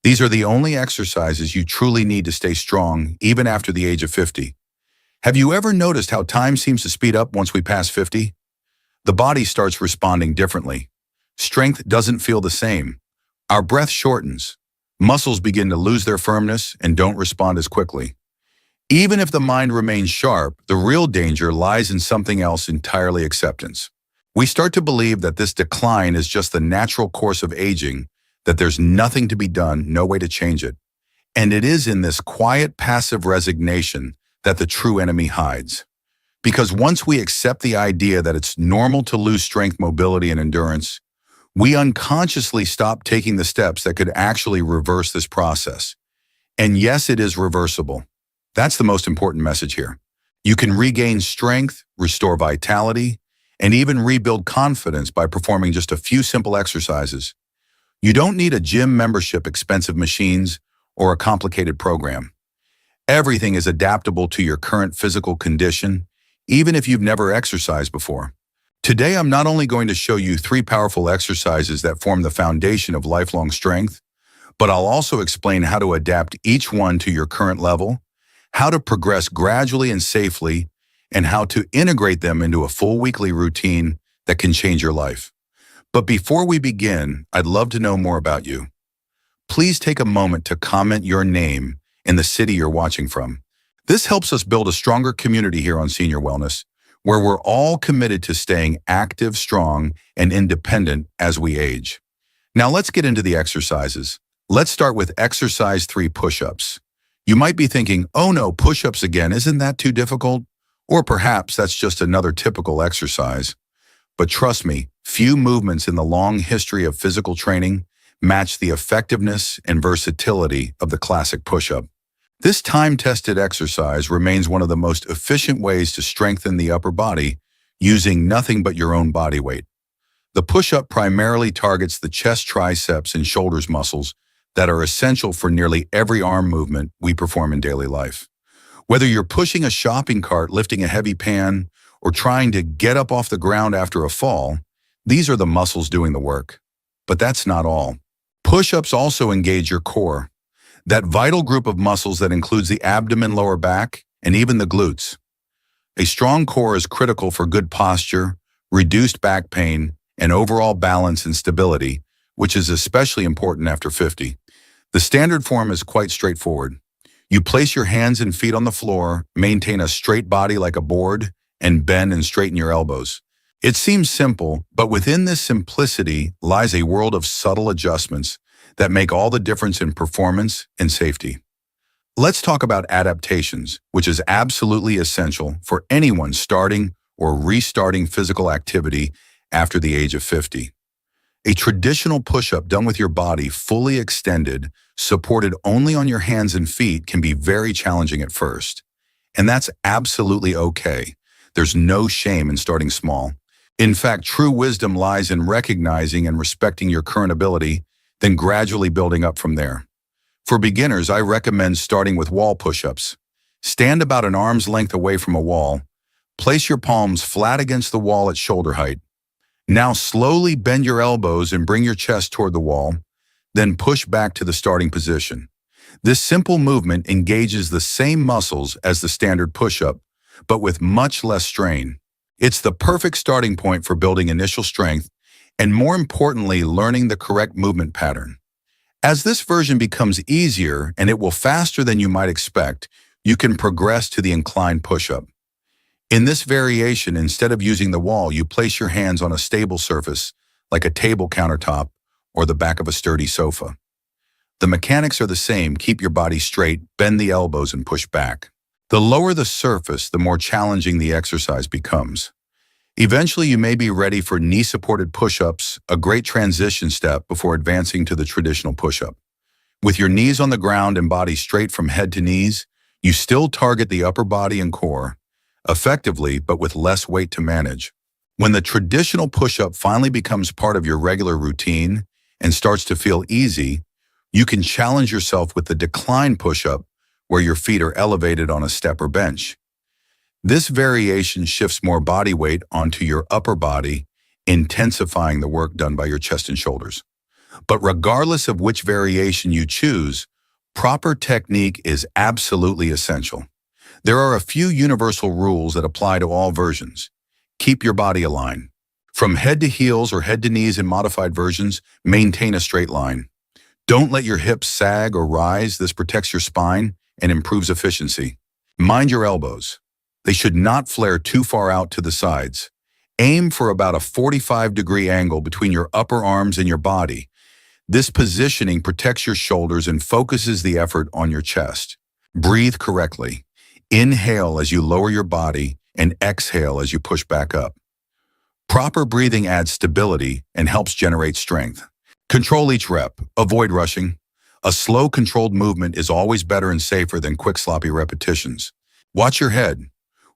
These are the only exercises you truly need to stay strong even after the age of 50. Have you ever noticed how time seems to speed up once we pass 50? The body starts responding differently. Strength doesn't feel the same. Our breath shortens. Muscles begin to lose their firmness and don't respond as quickly. Even if the mind remains sharp, the real danger lies in something else entirely: acceptance. We start to believe that this decline is just the natural course of aging, that there's nothing to be done, no way to change it. And it is in this quiet, passive resignation that the true enemy hides. Because once we accept the idea that it's normal to lose strength, mobility, and endurance, we unconsciously stop taking the steps that could actually reverse this process. And yes, it is reversible. That's the most important message here. You can regain strength, restore vitality, and even rebuild confidence by performing just a few simple exercises. You don't need a gym membership, expensive machines, or a complicated program. Everything is adaptable to your current physical condition, even if you've never exercised before. Today, I'm not only going to show you 3 powerful exercises that form the foundation of lifelong strength, but I'll also explain how to adapt each one to your current level, how to progress gradually and safely, and how to integrate them into a full weekly routine that can change your life. But before we begin, I'd love to know more about you. Please take a moment to comment your name and the city you're watching from. This helps us build a stronger community here on Senior Wellness, where we're all committed to staying active, strong, and independent as we age. Now let's get into the exercises. Let's start with exercise 3, push-ups. You might be thinking, oh no, push-ups again, isn't that too difficult? Or perhaps that's just another typical exercise. But trust me, few movements in the long history of physical training match the effectiveness and versatility of the classic push-up. This time-tested exercise remains one of the most efficient ways to strengthen the upper body using nothing but your own body weight. The push-up primarily targets the chest, triceps, and shoulders muscles that are essential for nearly every arm movement we perform in daily life. Whether you're pushing a shopping cart, lifting a heavy pan, or trying to get up off the ground after a fall, these are the muscles doing the work. But that's not all. Push-ups also engage your core, that vital group of muscles that includes the abdomen, lower back, and even the glutes. A strong core is critical for good posture, reduced back pain, and overall balance and stability, which is especially important after 50. The standard form is quite straightforward. You place your hands and feet on the floor, maintain a straight body like a board, and bend and straighten your elbows. It seems simple, but within this simplicity lies a world of subtle adjustments that make all the difference in performance and safety. Let's talk about adaptations, which is absolutely essential for anyone starting or restarting physical activity after the age of 50. A traditional push-up done with your body fully extended, supported only on your hands and feet, can be very challenging at first. And that's absolutely okay. There's no shame in starting small. In fact, true wisdom lies in recognizing and respecting your current ability, then gradually building up from there. For beginners, I recommend starting with wall push-ups. Stand about an arm's length away from a wall. Place your palms flat against the wall at shoulder height. Now slowly bend your elbows and bring your chest toward the wall, then push back to the starting position. This simple movement engages the same muscles as the standard push-up, but with much less strain. It's the perfect starting point for building initial strength and, more importantly, learning the correct movement pattern. As this version becomes easier, and it will faster than you might expect, you can progress to the inclined push-up. In this variation, instead of using the wall, you place your hands on a stable surface, like a table countertop or the back of a sturdy sofa. The mechanics are the same: keep your body straight, bend the elbows, and push back. The lower the surface, the more challenging the exercise becomes. Eventually, you may be ready for knee-supported push-ups, a great transition step before advancing to the traditional push-up. With your knees on the ground and body straight from head to knees, you still target the upper body and core, effectively but with less weight to manage. When the traditional push-up finally becomes part of your regular routine and starts to feel easy, you can challenge yourself with the decline push-up, where your feet are elevated on a step or bench. This variation shifts more body weight onto your upper body, intensifying the work done by your chest and shoulders. But regardless of which variation you choose, proper technique is absolutely essential. There are a few universal rules that apply to all versions. Keep your body aligned. From head to heels or head to knees in modified versions, maintain a straight line. Don't let your hips sag or rise. This protects your spine and improves efficiency. Mind your elbows. They should not flare too far out to the sides. Aim for about a 45-degree angle between your upper arms and your body. This positioning protects your shoulders and focuses the effort on your chest. Breathe correctly. Inhale as you lower your body and exhale as you push back up. Proper breathing adds stability and helps generate strength. Control each rep. Avoid rushing. A slow, controlled movement is always better and safer than quick, sloppy repetitions. Watch your head.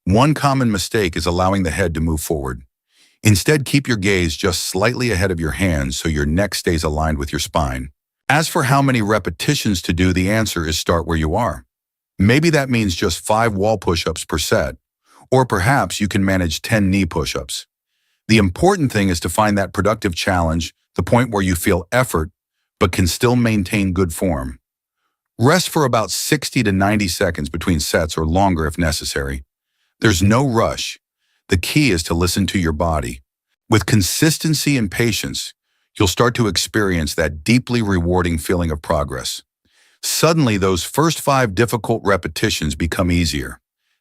One common mistake is allowing the head to move forward. Instead, keep your gaze just slightly ahead of your hands so your neck stays aligned with your spine. As for how many repetitions to do, the answer is start where you are. Maybe that means just 5 wall push-ups per set, or perhaps you can manage 10 knee push-ups. The important thing is to find that productive challenge, the point where you feel effort, but can still maintain good form. Rest for about 60 to 90 seconds between sets or longer if necessary. There's no rush. The key is to listen to your body. With consistency and patience, you'll start to experience that deeply rewarding feeling of progress. Suddenly, those first 5 difficult repetitions become easier.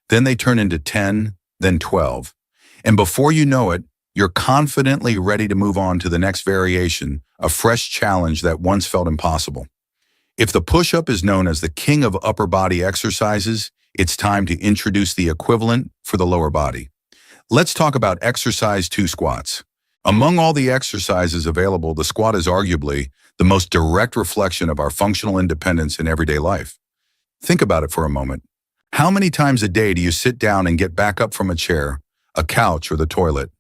Then they turn into 10, then 12. And before you know it, you're confidently ready to move on to the next variation, a fresh challenge that once felt impossible. If the push-up is known as the king of upper body exercises, it's time to introduce the equivalent for the lower body. Let's talk about exercise 2 squats. Among all the exercises available, the squat is arguably the most direct reflection of our functional independence in everyday life. Think about it for a moment. How many times a day do you sit down and get back up from a chair, a couch, or the toilet?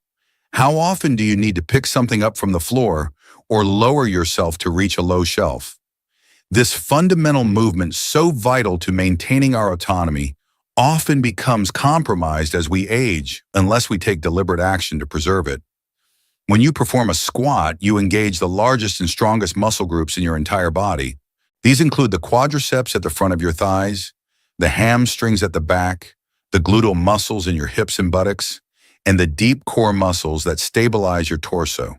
How often do you need to pick something up from the floor or lower yourself to reach a low shelf? This fundamental movement, so vital to maintaining our autonomy, often becomes compromised as we age unless we take deliberate action to preserve it. When you perform a squat, you engage the largest and strongest muscle groups in your entire body. These include the quadriceps at the front of your thighs, the hamstrings at the back, the gluteal muscles in your hips and buttocks, and the deep core muscles that stabilize your torso.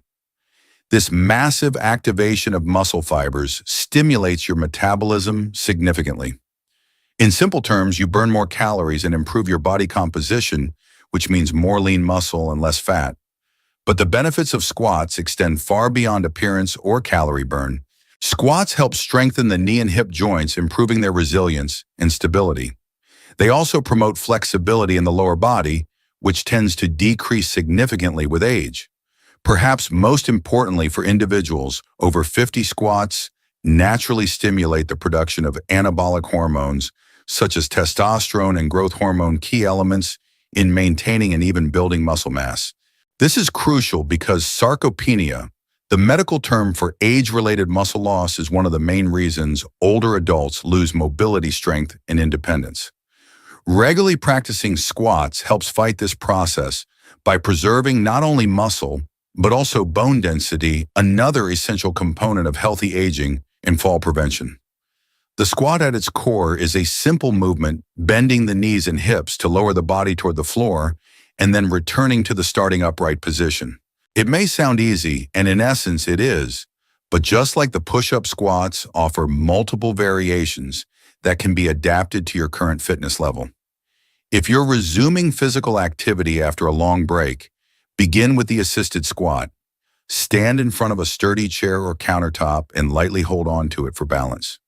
This massive activation of muscle fibers stimulates your metabolism significantly. In simple terms, you burn more calories and improve your body composition, which means more lean muscle and less fat. But the benefits of squats extend far beyond appearance or calorie burn. Squats help strengthen the knee and hip joints, improving their resilience and stability. They also promote flexibility in the lower body, which tends to decrease significantly with age. Perhaps most importantly for individuals over 50, squats naturally stimulate the production of anabolic hormones, such as testosterone and growth hormone, key elements in maintaining and even building muscle mass. This is crucial because sarcopenia, the medical term for age-related muscle loss, is one of the main reasons older adults lose mobility, strength, and independence. Regularly practicing squats helps fight this process by preserving not only muscle, but also bone density, another essential component of healthy aging and fall prevention. The squat at its core is a simple movement, bending the knees and hips to lower the body toward the floor, and then returning to the starting upright position. It may sound easy, and in essence it is, but just like the push-up, squats offer multiple variations that can be adapted to your current fitness level. If you're resuming physical activity after a long break, begin with the assisted squat. Stand in front of a sturdy chair or countertop and lightly hold on to it for balance.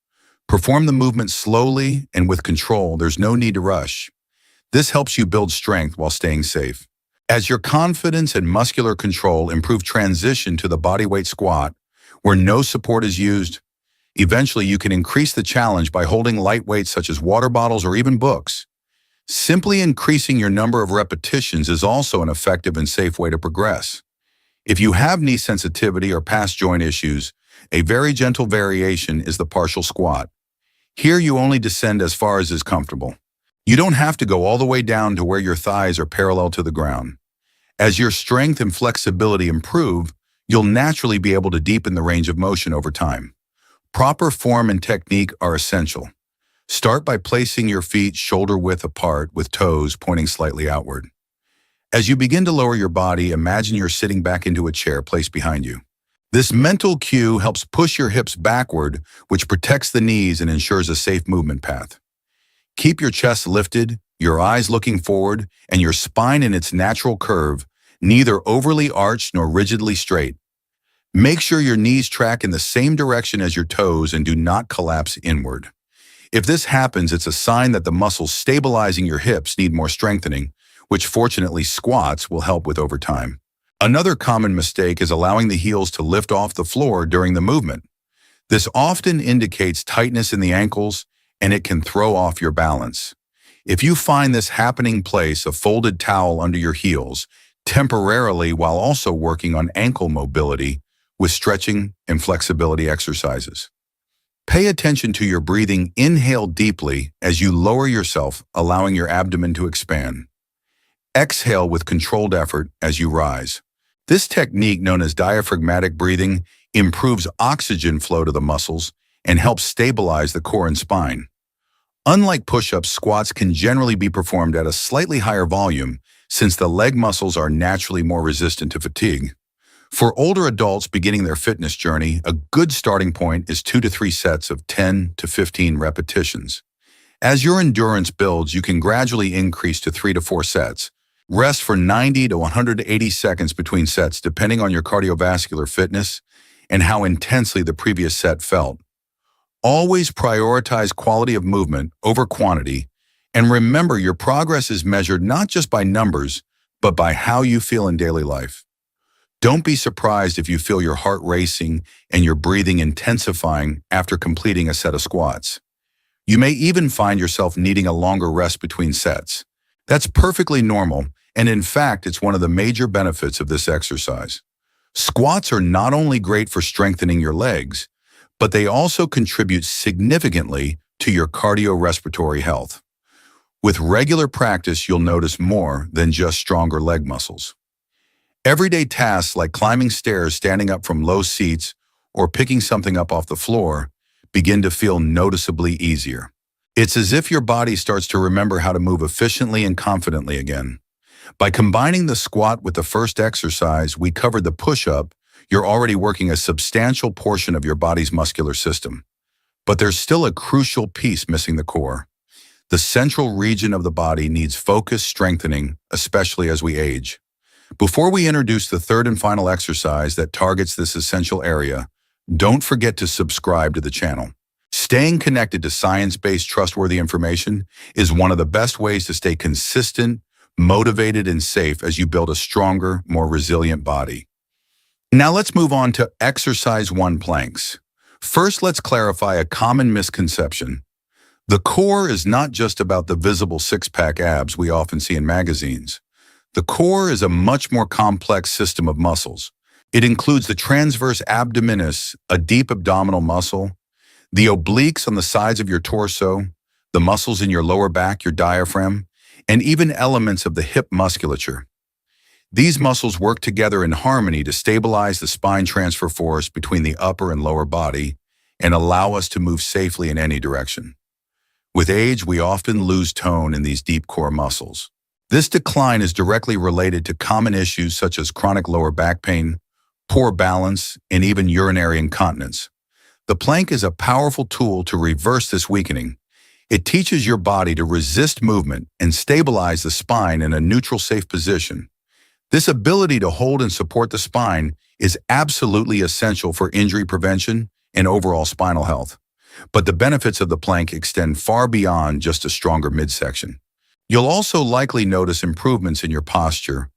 Perform the movement slowly and with control. There's no need to rush. This helps you build strength while staying safe. As your confidence and muscular control improve, transition to the bodyweight squat, where no support is used. Eventually, you can increase the challenge by holding light weights such as water bottles or even books. Simply increasing your number of repetitions is also an effective and safe way to progress. If you have knee sensitivity or past joint issues, a very gentle variation is the partial squat. Here you only descend as far as is comfortable. You don't have to go all the way down to where your thighs are parallel to the ground. As your strength and flexibility improve, you'll naturally be able to deepen the range of motion over time. Proper form and technique are essential. Start by placing your feet shoulder-width apart with toes pointing slightly outward. As you begin to lower your body, imagine you're sitting back into a chair placed behind you. This mental cue helps push your hips backward, which protects the knees and ensures a safe movement path. Keep your chest lifted, your eyes looking forward, and your spine in its natural curve, neither overly arched nor rigidly straight. Make sure your knees track in the same direction as your toes and do not collapse inward. If this happens, it's a sign that the muscles stabilizing your hips need more strengthening, which fortunately squats will help with over time. Another common mistake is allowing the heels to lift off the floor during the movement. This often indicates tightness in the ankles, and it can throw off your balance. If you find this happening, place a folded towel under your heels temporarily while also working on ankle mobility with stretching and flexibility exercises. Pay attention to your breathing. Inhale deeply as you lower yourself, allowing your abdomen to expand. Exhale with controlled effort as you rise. This technique, known as diaphragmatic breathing, improves oxygen flow to the muscles and helps stabilize the core and spine. Unlike push-ups, squats can generally be performed at a slightly higher volume since the leg muscles are naturally more resistant to fatigue. For older adults beginning their fitness journey, a good starting point is 2 to 3 sets of 10 to 15 repetitions. As your endurance builds, you can gradually increase to 3 to 4 sets. Rest for 90 to 180 seconds between sets, depending on your cardiovascular fitness and how intensely the previous set felt. Always prioritize quality of movement over quantity, and remember your progress is measured not just by numbers, but by how you feel in daily life. Don't be surprised if you feel your heart racing and your breathing intensifying after completing a set of squats. You may even find yourself needing a longer rest between sets. That's perfectly normal, and in fact, it's one of the major benefits of this exercise. Squats are not only great for strengthening your legs, but they also contribute significantly to your cardiorespiratory health. With regular practice, you'll notice more than just stronger leg muscles. Everyday tasks like climbing stairs, standing up from low seats, or picking something up off the floor begin to feel noticeably easier. It's as if your body starts to remember how to move efficiently and confidently again. By combining the squat with the first exercise we covered, the push-up, you're already working a substantial portion of your body's muscular system. But there's still a crucial piece missing: the core. The central region of the body needs focused strengthening, especially as we age. Before we introduce the third and final exercise that targets this essential area, don't forget to subscribe to the channel. Staying connected to science-based, trustworthy information is one of the best ways to stay consistent, motivated, and safe as you build a stronger, more resilient body. Now let's move on to exercise 1, planks. First, let's clarify a common misconception. The core is not just about the visible six-pack abs we often see in magazines. The core is a much more complex system of muscles. It includes the transverse abdominis, a deep abdominal muscle, the obliques on the sides of your torso, the muscles in your lower back, your diaphragm, and even elements of the hip musculature. These muscles work together in harmony to stabilize the spine transfer force between the upper and lower body and allow us to move safely in any direction. With age, we often lose tone in these deep core muscles. This decline is directly related to common issues such as chronic lower back pain, poor balance, and even urinary incontinence. The plank is a powerful tool to reverse this weakening. It teaches your body to resist movement and stabilize the spine in a neutral, safe position. This ability to hold and support the spine is absolutely essential for injury prevention and overall spinal health. But the benefits of the plank extend far beyond just a stronger midsection. You'll also likely notice improvements in your posture,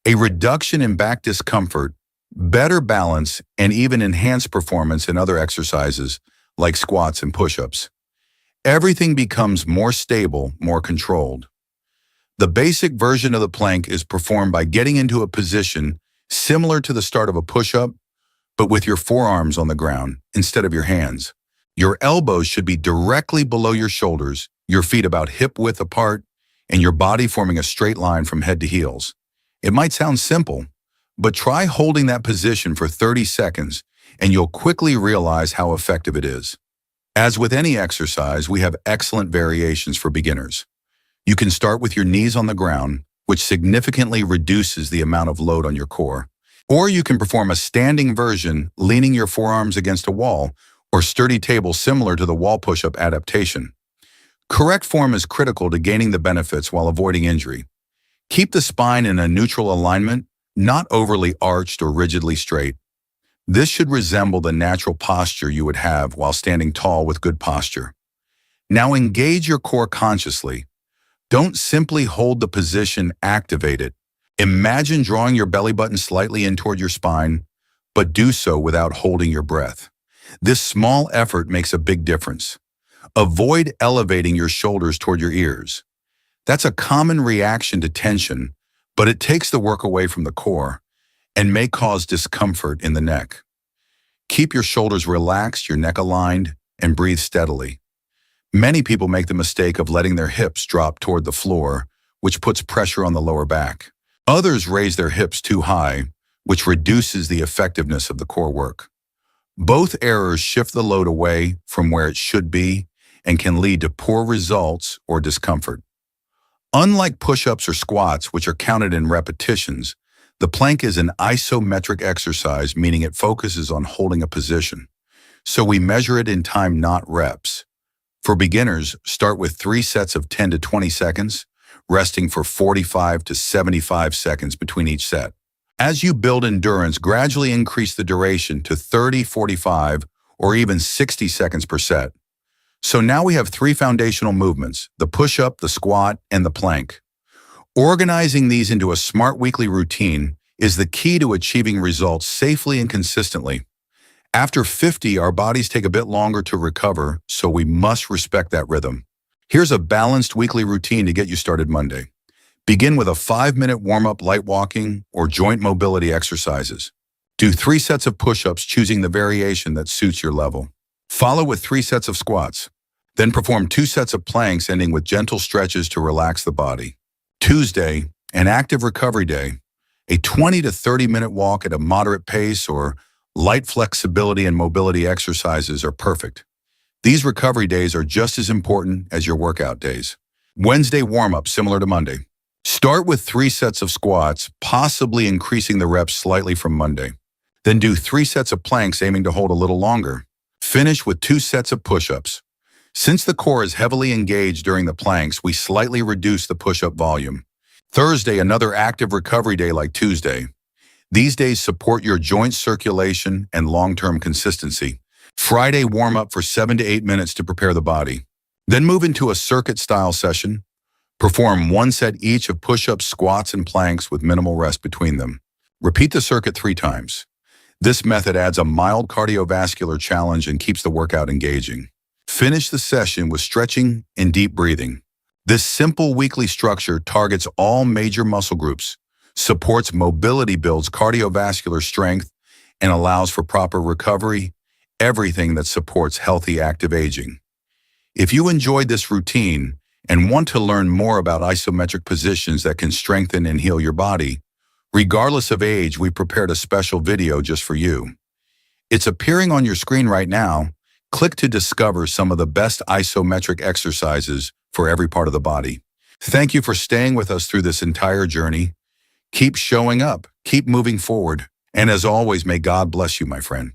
a reduction in back discomfort, better balance, and even enhanced performance in other exercises like squats and push-ups. Everything becomes more stable, more controlled. The basic version of the plank is performed by getting into a position similar to the start of a push-up, but with your forearms on the ground instead of your hands. Your elbows should be directly below your shoulders, your feet about hip-width apart, and your body forming a straight line from head to heels. It might sound simple, But try holding that position for 30 seconds and you'll quickly realize how effective it is. As with any exercise, we have excellent variations for beginners. You can start with your knees on the ground, which significantly reduces the amount of load on your core. Or you can perform a standing version, leaning your forearms against a wall or sturdy table similar to the wall push-up adaptation. Correct form is critical to gaining the benefits while avoiding injury. Keep the spine in a neutral alignment, not overly arched or rigidly straight. This should resemble the natural posture you would have while standing tall with good posture. Now engage your core consciously. Don't simply hold the position, activate it. Imagine drawing your belly button slightly in toward your spine, but do so without holding your breath. This small effort makes a big difference. Avoid elevating your shoulders toward your ears. That's a common reaction to tension, but it takes the work away from the core and may cause discomfort in the neck. Keep your shoulders relaxed, your neck aligned, and breathe steadily. Many people make the mistake of letting their hips drop toward the floor, which puts pressure on the lower back. Others raise their hips too high, which reduces the effectiveness of the core work. Both errors shift the load away from where it should be and can lead to poor results or discomfort. Unlike push-ups or squats, which are counted in repetitions, the plank is an isometric exercise, meaning it focuses on holding a position. So we measure it in time, not reps. For beginners, start with 3 sets of 10 to 20 seconds, resting for 45 to 75 seconds between each set. As you build endurance, gradually increase the duration to 30, 45, or even 60 seconds per set. So now we have 3 foundational movements: the push-up, the squat, and the plank. Organizing these into a smart weekly routine is the key to achieving results safely and consistently. After 50, our bodies take a bit longer to recover, so we must respect that rhythm. Here's a balanced weekly routine to get you started Monday. Begin with a 5-minute warm-up, light walking, or joint mobility exercises. Do 3 sets of push-ups, choosing the variation that suits your level. Follow with 3 sets of squats. Then perform 2 sets of planks, ending with gentle stretches to relax the body. Tuesday, an active recovery day. A 20 to 30-minute walk at a moderate pace or light flexibility and mobility exercises are perfect. These recovery days are just as important as your workout days. Wednesday warm-up, similar to Monday. Start with 3 sets of squats, possibly increasing the reps slightly from Monday. Then do 3 sets of planks, aiming to hold a little longer. Finish with 2 sets of push-ups. Since the core is heavily engaged during the planks, we slightly reduce the push-up volume. Thursday, another active recovery day like Tuesday. These days support your joint circulation and long-term consistency. Friday, warm up for 7 to 8 minutes to prepare the body. Then move into a circuit-style session. Perform 1 set each of push-ups, squats, and planks with minimal rest between them. Repeat the circuit 3 times. This method adds a mild cardiovascular challenge and keeps the workout engaging. Finish the session with stretching and deep breathing. This simple weekly structure targets all major muscle groups, supports mobility, builds cardiovascular strength, and allows for proper recovery, everything that supports healthy, active aging. If you enjoyed this routine and want to learn more about isometric positions that can strengthen and heal your body, regardless of age, we prepared a special video just for you. It's appearing on your screen right now. Click to discover some of the best isometric exercises for every part of the body. Thank you for staying with us through this entire journey. Keep showing up, keep moving forward, and as always, may God bless you, my friend.